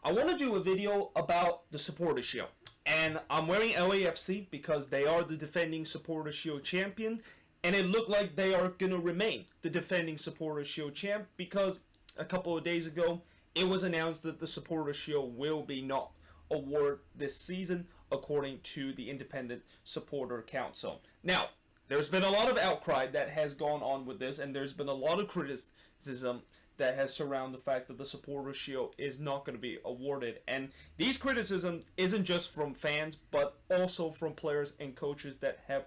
I want to do a video about the Supporter Shield. And I'm wearing LAFC because they are the defending Supporter Shield champion. And it looked like they are going to remain the defending Supporter Shield champ because a couple of days ago, it was announced that the Supporter Shield will be not awarded this season according to the Independent Supporter Council. Now, there's been a lot of outcry that has gone on with this, and there's been a lot of criticism that has surrounded the fact that the Supporter Shield is not going to be awarded. And these criticism isn't just from fans, but also from players and coaches that have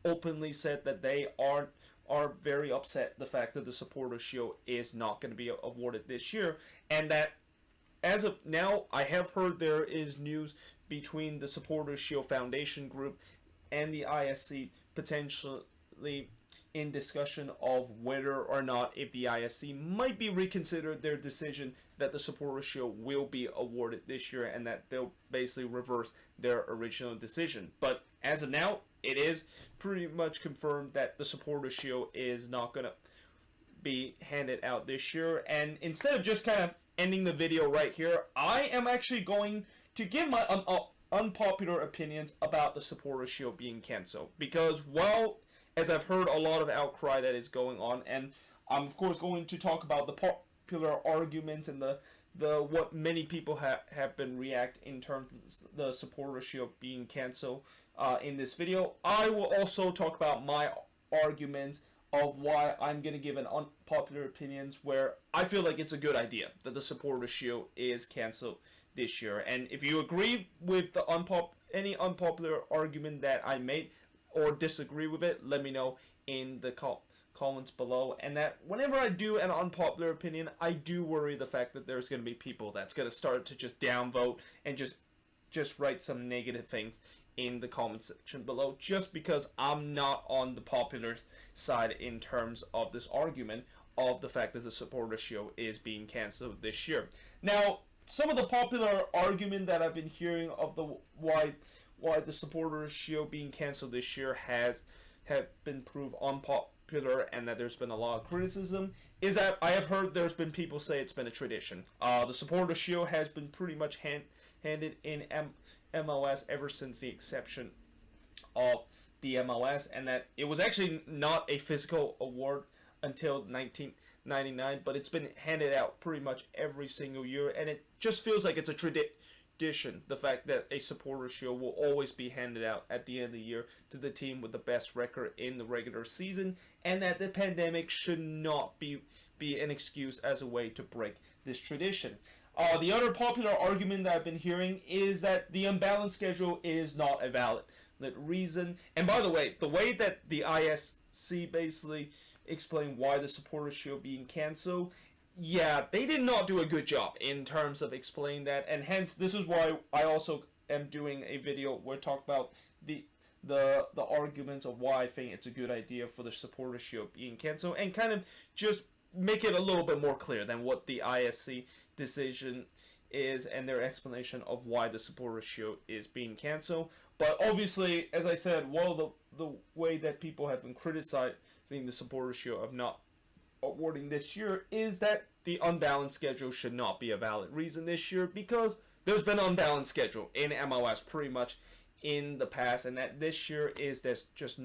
openly said that they are very upset the fact that the Supporter Shield is not going to be awarded this year, and that as of now, I have heard there is news between the Supporter Shield Foundation group and the ISC potentially in discussion of whether or not if the ISC might be reconsidered their decision that the Supporter Shield will be awarded this year, and that they'll basically reverse their original decision. But as of now, it is pretty much confirmed that the Supporter Shield is not going to be handed out this year. And instead of just kind of ending the video right here, I am actually going to give my unpopular opinions about the Supporter Shield being cancelled. Because while, as I've heard a lot of outcry that is going on, and I'm of course going to talk about the popular arguments and the what many people have been react in terms of the Supporter Shield being cancelled in this video, I will also talk about my arguments of why I'm going to give an unpopular opinions where I feel like it's a good idea that the Supporter Shield is cancelled this year. And if you agree with the any unpopular argument that I made or disagree with it, let me know in the comments below. And that whenever I do an unpopular opinion, I do worry the fact that there's going to be people that's going to start to just downvote and just write some negative things in the comment section below, just because I'm not on the popular side in terms of this argument of the fact that the Supporter Shield is being cancelled this year. Now, some of the popular argument that I've been hearing of the why the Supporter Shield being cancelled this year have been proved unpopular, and that there's been a lot of criticism, is that I have heard there's been people say it's been a tradition. The Supporter Shield has been pretty much handed in MLS ever since the exception of the MLS, and that it was actually not a physical award until 1999, but it's been handed out pretty much every single year, and it just feels like it's a tradition, the fact that a Supporter Shield will always be handed out at the end of the year to the team with the best record in the regular season, and that the pandemic should not be an excuse as a way to break this tradition. The other popular argument that I've been hearing is that the unbalanced schedule is not a valid reason. And by the way that the ISC basically explained why the Supporter Shield being cancelled, yeah, they did not do a good job in terms of explaining that, and hence this is why I also am doing a video where I talk about the arguments of why I think it's a good idea for the Supporter Shield being cancelled, and kind of just make it a little bit more clear than what the ISC decision is and their explanation of why the Supporter Shield is being cancelled. But obviously, as I said, well, the way that people have been criticizing the Supporter Shield of not awarding this year is that the unbalanced schedule should not be a valid reason this year, because there's been an unbalanced schedule in MLS pretty much in the past, and that this year is just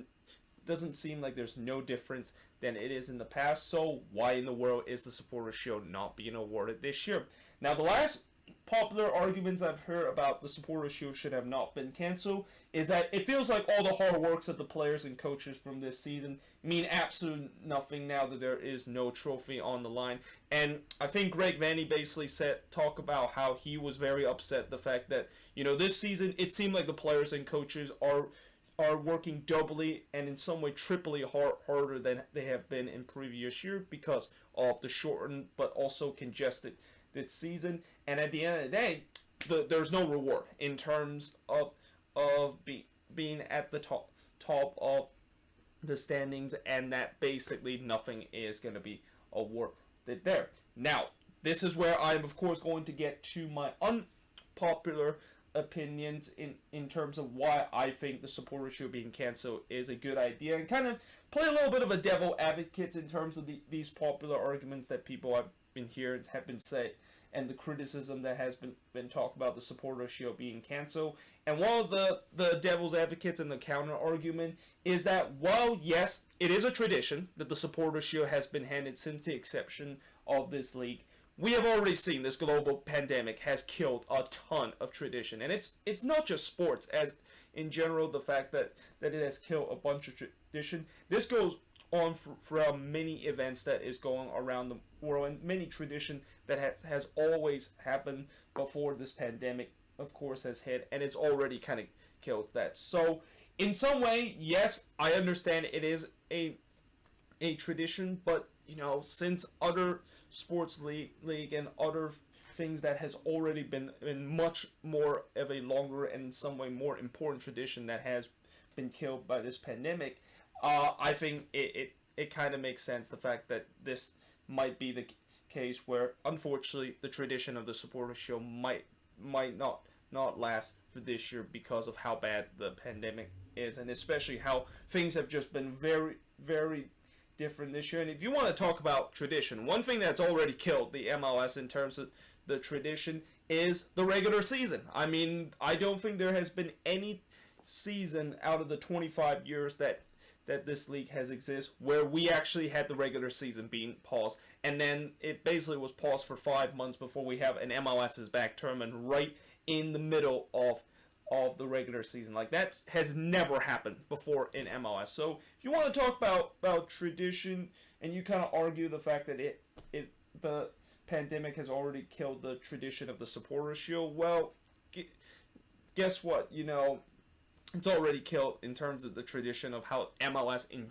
doesn't seem like there's no difference than it is in the past. So why in the world is the Supporter Shield not being awarded this year? Now, the last popular arguments I've heard about the Supporter Shield should have not been cancelled is that it feels like all the hard works of the players and coaches from this season mean absolutely nothing now that there is no trophy on the line. And I think Greg Vanny basically talk about how he was very upset the fact that, you know, this season it seemed like the players and coaches are working doubly and in some way triply harder than they have been in previous year because of the shortened but also congested this season. And at the end of the day, there's no reward in terms of being at the top of the standings, and that basically nothing is going to be awarded there. Now, this is where I'm of course going to get to my unpopular opinions in terms of why I think the Supporter Shield being cancelled is a good idea, and kind of play a little bit of a devil advocate in terms of these popular arguments that people have been hearing have been and the criticism that has been talked about the supporter shield being canceled. And one of the devil's advocates in the counter argument is that, well, yes, it is a tradition that the supporter shield has been handed since the inception of this league. We have already seen this global pandemic has killed a ton of tradition, and it's not just sports, as in general, the fact that it has killed a bunch of tradition. This goes on throughout many events that is going around the world, and many tradition that has always happened before this pandemic, of course, has hit, and it's already kind of killed that. So in some way, yes, I understand it is a tradition, but since other sports league and other things that has already been much more of a longer and in some way more important tradition that has been killed by this pandemic, I think it kind of makes sense, the fact that this might be the case where, unfortunately, the tradition of the supporter shield might not last for this year because of how bad the pandemic is, and especially how things have just been very, very different this year. And if you want to talk about tradition, one thing that's already killed the MLS in terms of the tradition is the regular season. I mean, I don't think there has been any season out of the 25 years that this league has existed where we actually had the regular season being paused, and then it basically was paused for 5 months before we have an MLS's back tournament right in the middle of the regular season. Like, that has never happened before in MLS. So if you want to talk about tradition, and you kind of argue the fact that the pandemic has already killed the tradition of the supporter shield, well, guess what? It's already killed in terms of the tradition of how MLS in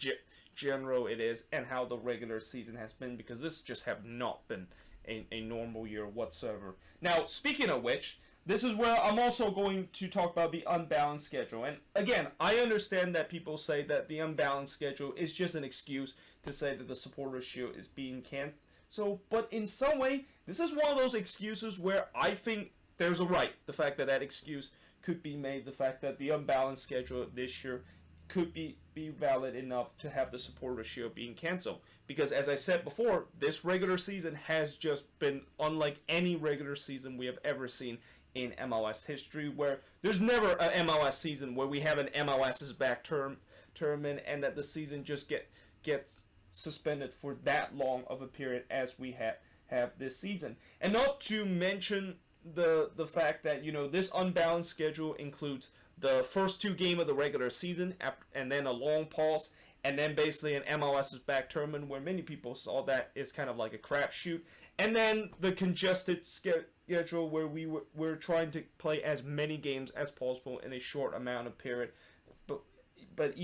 general it is, and how the regular season has been, because this just have not been a normal year whatsoever. Now, speaking of which, this is where I'm also going to talk about the unbalanced schedule. And again, I understand that people say that the unbalanced schedule is just an excuse to say that the supporter shield is being canceled, but in some way, this is one of those excuses where I think there's a right. The fact that excuse could be made, the fact that the unbalanced schedule this year could be valid enough to have the supporter shield being canceled. Because as I said before, this regular season has just been unlike any regular season we have ever seen in MLS history, where there's never an MLS season where we have an MLS's back tournament and that the season just gets suspended for that long of a period as we have this season. And not to mention the fact that this unbalanced schedule includes the first 2 games of the regular season and then a long pause, and then basically an MLS's back tournament where many people saw that is kind of like a crapshoot, and then the congested schedule where we're trying to play as many games as possible in a short amount of period, but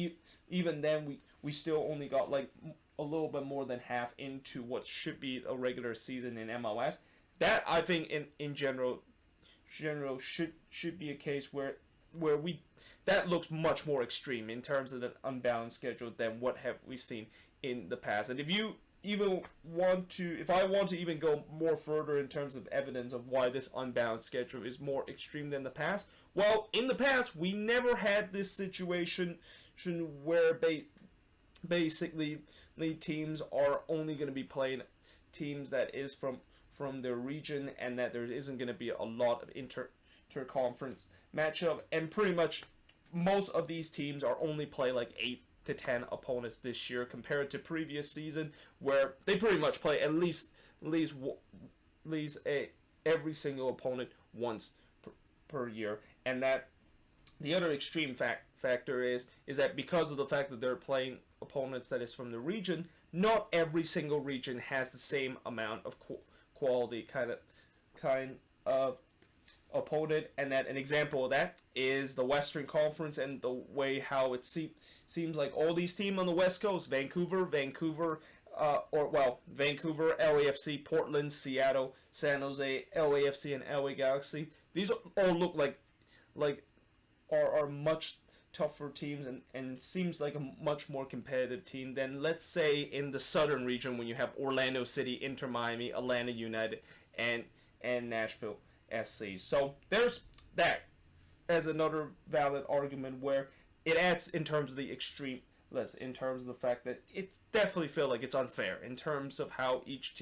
even then we still only got like a little bit more than half into what should be a regular season in MLS. That, I think, in general should be a case where we that looks much more extreme in terms of the unbalanced schedule than what have we seen in the past. And if I want to even go more further in terms of evidence of why this unbalanced schedule is more extreme than the past, well, in the past we never had this situation where basically teams are only going to be playing teams that is from their region, and that there isn't going to be a lot of interconference matchup, and pretty much most of these teams are only play like 8 to 10 opponents this year, compared to previous season where they pretty much play at least every single opponent once per year. And that the other extreme factor is that because of the fact that they're playing opponents that is from the region, not every single region has the same amount of quality kind of opponent, and that an example of that is the Western Conference, and the way how it seems like all these teams on the West Coast, Vancouver, LAFC, Portland, Seattle, San Jose, LAFC, and LA Galaxy, these all look like are much tougher teams, and seems like a much more competitive team than, let's say, in the southern region when you have Orlando City, Inter Miami, Atlanta United, and Nashville SC. So there's that as another valid argument where it adds in terms of the extreme list, in terms of the fact that it's definitely feel like it's unfair in terms of how each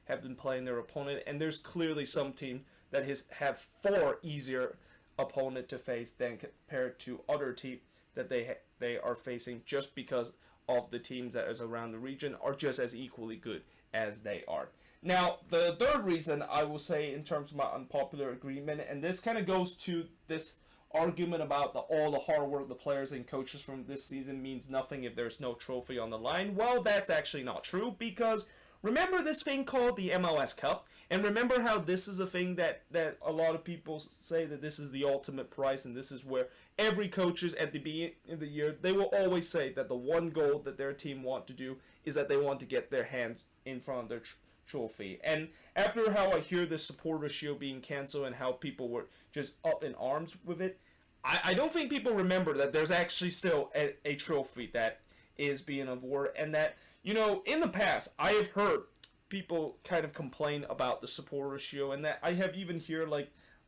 have been playing their opponent, and there's clearly some team that have far easier opponent to face than compared to other teams that they are facing, just because of the teams that is around the region are just as equally good as they are. Now, the third reason I will say in terms of my unpopular agreement, and this kind of goes to this argument about all the hard work the players and coaches from this season means nothing if there's no trophy on the line. Well, that's actually not true, because remember this thing called the MLS Cup, and remember how this is a thing that a lot of people say that this is the ultimate prize, and this is where every coaches at the beginning of the year, they will always say that the one goal that their team want to do is that they want to get their hands in front of their trophy. And after how I hear the supporter shield being canceled and how people were just up in arms with it, I don't think people remember that there's actually still a trophy that is being awarded, and that, you know, in the past I have heard people kind of complain about the supporter shield, and that I have even heard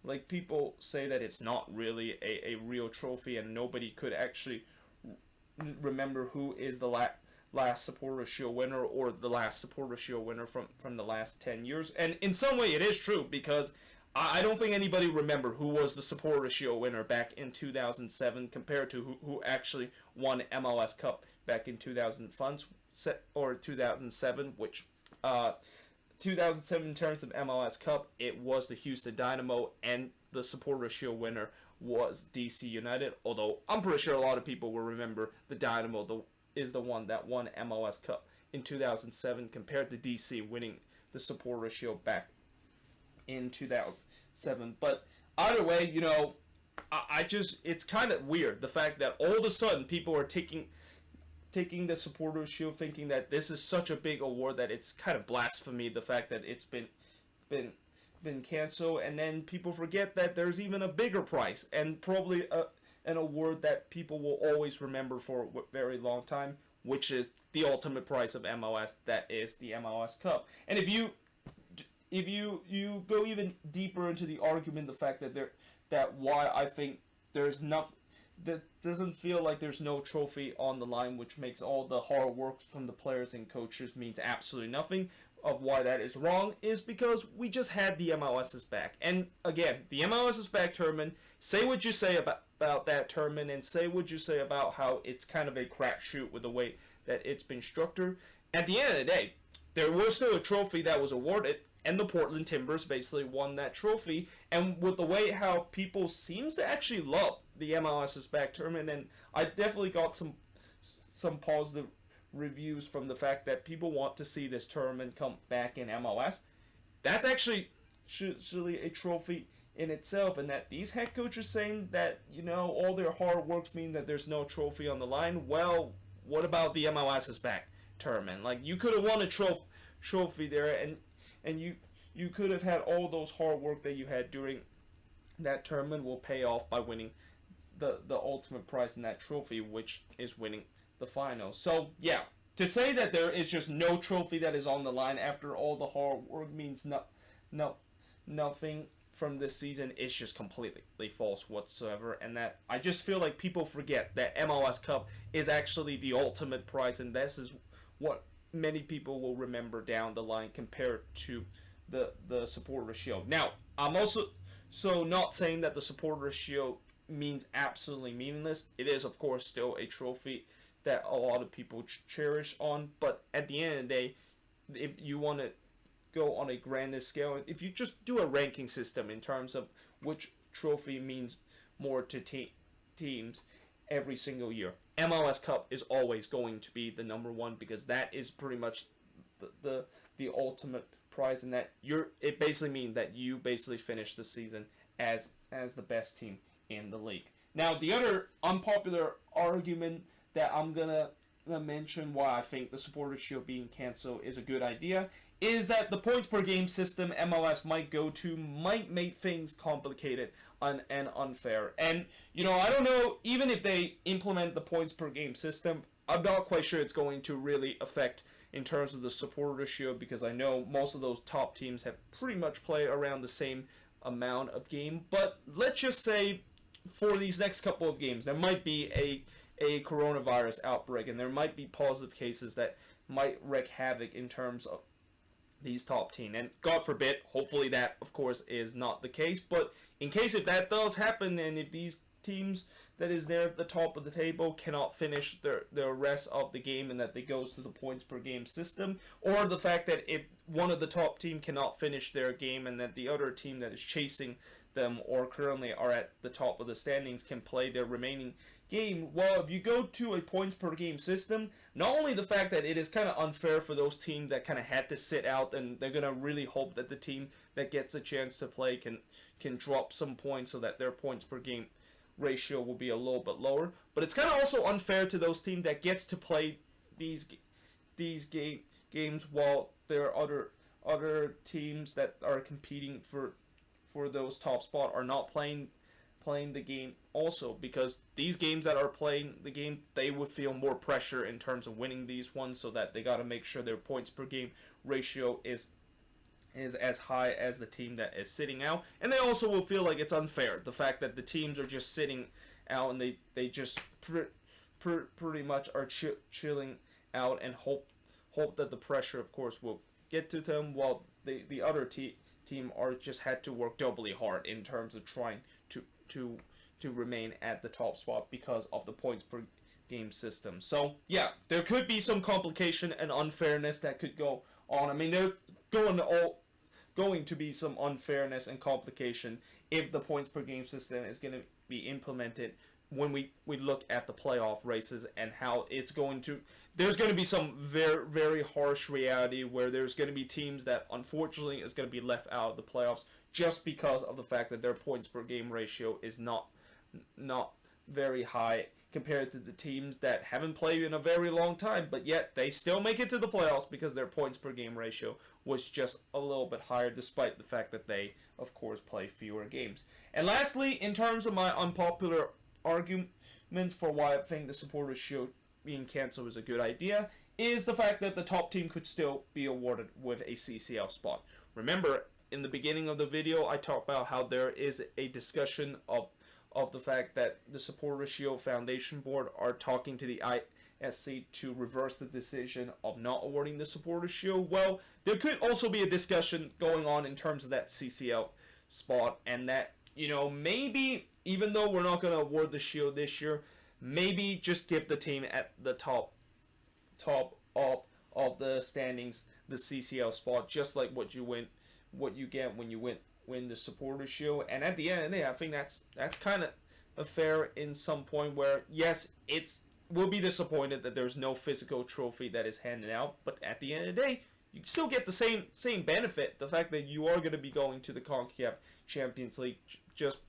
like people say that it's not really a real trophy, and nobody could actually remember who is the last supporter shield winner, or the last supporter shield winner from the last 10 years. And in some way it is true, because I don't think anybody remember who was the supporter shield winner back in 2007 compared to who actually won MLS Cup back in 2007, which 2007 in terms of MLS Cup, it was the Houston Dynamo, and the supporter shield winner was DC United, although I'm pretty sure a lot of people will remember the Dynamo is the one that won MLS Cup in 2007 compared to DC winning the supporter shield back in 2007. But either way, you know, I just, it's kind of weird the fact that all of a sudden people are taking the supporter shield, thinking that this is such a big award that it's kind of blasphemy, the fact that it's been canceled, and then people forget that there's even a bigger prize, and probably an award that people will always remember for a very long time, which is the ultimate prize of MLS, that is the MLS Cup. And if you go even deeper into the argument, the fact that why I think there's enough, that doesn't feel like there's no trophy on the line, which makes all the hard work from the players and coaches means absolutely nothing, of why that is wrong, is because we just had the MLS is back. And again, the MLS is back tournament, say what you say about that tournament, and say what you say about how it's kind of a crapshoot with the way that it's been structured. At the end of the day, there was still a trophy that was awarded, and the Portland Timbers basically won that trophy. And with the way how people seems to actually love the MLS is back tournament, and I definitely got some positive reviews from the fact that people want to see this tournament come back in MLS. That's actually a trophy in itself, and that these head coaches saying that, you know, all their hard works mean that there's no trophy on the line. Well, what about the MLS is back tournament? Like, you could have won a trophy there, and you could have had all those hard work that you had during that tournament will pay off by winning the ultimate prize in that trophy, which is winning the final. So yeah, to say that there is just no trophy that is on the line after all the hard work means nothing from this season is just completely false whatsoever. And that I just feel like people forget that MLS Cup is actually the ultimate prize, and this is what many people will remember down the line compared to the supporter shield. Now, I'm also not saying that the supporter shield means absolutely meaningless. It is, of course, still a trophy that a lot of people cherish on, but at the end of the day, if you want to go on a grander scale, if you just do a ranking system in terms of which trophy means more to teams every single year, MLS Cup is always going to be the number one, because that is pretty much the ultimate prize, and that it basically means that you basically finish the season as the best team in the league. Now, the other unpopular argument that I'm gonna mention why I think the supporter shield being canceled is a good idea is that the points per game system MLS might make things complicated and unfair. And, you know, I don't know, even if they implement the points per game system, I'm not quite sure it's going to really affect in terms of the supporter shield, because I know most of those top teams have pretty much played around the same amount of game. But let's just say for these next couple of games, there might be a coronavirus outbreak, and there might be positive cases that might wreak havoc in terms of these top team. And God forbid, hopefully that, of course, is not the case. But in case if that does happen, and if these teams that is there at the top of the table cannot finish their rest of the game, and that they goes to the points per game system, or the fact that if one of the top team cannot finish their game and that the other team that is chasing them or currently are at the top of the standings can play their remaining game, well, if you go to a points per game system, not only the fact that it is kind of unfair for those teams that kind of had to sit out, and they're going to really hope that the team that gets a chance to play can drop some points so that their points per game ratio will be a little bit lower, but it's kind of also unfair to those teams that gets to play these games while there are other teams that are competing for those top spot are not playing the game also, because these games that are playing the game, they would feel more pressure in terms of winning these ones, so that they got to make sure their points per game ratio is as high as the team that is sitting out. And they also will feel like it's unfair, the fact that the teams are just sitting out and they just pretty much are chilling out and hope that the pressure, of course, will get to them, while the other team are just had to work doubly hard in terms of trying to remain at the top spot because of the points per game system. So yeah, there could be some complication and unfairness that could go on. I mean, they're going to be some unfairness and complication if the points per game system is going to be implemented when we look at the playoff races, and how it's going to, there's going to be some very, very harsh reality where there's going to be teams that unfortunately is going to be left out of the playoffs just because of the fact that their points per game ratio is not very high compared to the teams that haven't played in a very long time, but yet they still make it to the playoffs because their points per game ratio was just a little bit higher, despite the fact that they, of course, play fewer games. And lastly, in terms of my unpopular arguments for why I think the Supporters Shield being cancelled is a good idea, is the fact that the top team could still be awarded with a CCL spot. Remember, in the beginning of the video, I talked about how there is a discussion of the fact that the Supporters Shield Foundation Board are talking to the ISC to reverse the decision of not awarding the Supporters Shield. Well, there could also be a discussion going on in terms of that CCL spot, and that, you know, maybe even though we're not going to award the Shield this year, maybe just give the team at the top of the standings the CCL spot, just like what you get when you win the Supporters Shield. And at the end of the day, I think that's kind of fair in some point, where yes, we'll be disappointed that there's no physical trophy that is handed out, but at the end of the day, you still get the same benefit, the fact that you are going to be going to the CONCACAF Champions League just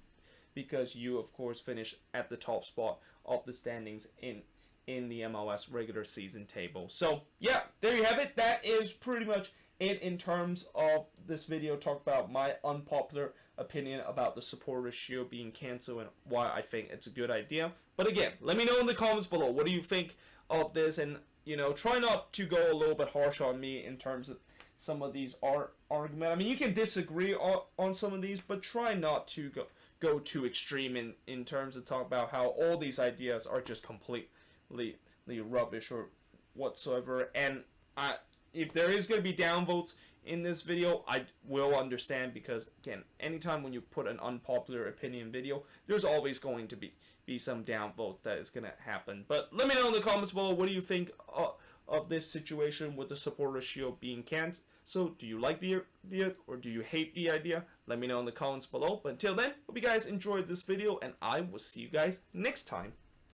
because you, of course, finish at the top spot of the standings in the MLS regular season table. So yeah, there you have it. That is pretty much it in terms of this video. Talk about my unpopular opinion about the Supporters Shield being canceled and why I think it's a good idea. But again, let me know in the comments below, what do you think of this? And, you know, try not to go a little bit harsh on me in terms of some of these arguments. I mean, you can disagree on some of these, but try not to go too extreme in terms of talk about how all these ideas are just completely rubbish or whatsoever. And if there is going to be downvotes in this video, I will understand, because again, anytime when you put an unpopular opinion video, there's always going to be some downvotes that is going to happen. But let me know in the comments below, what do you think of this situation with the Supporters Shield being canceled? So do you like the idea or do you hate the idea? Let me know in the comments below. But until then, hope you guys enjoyed this video, and I will see you guys next time.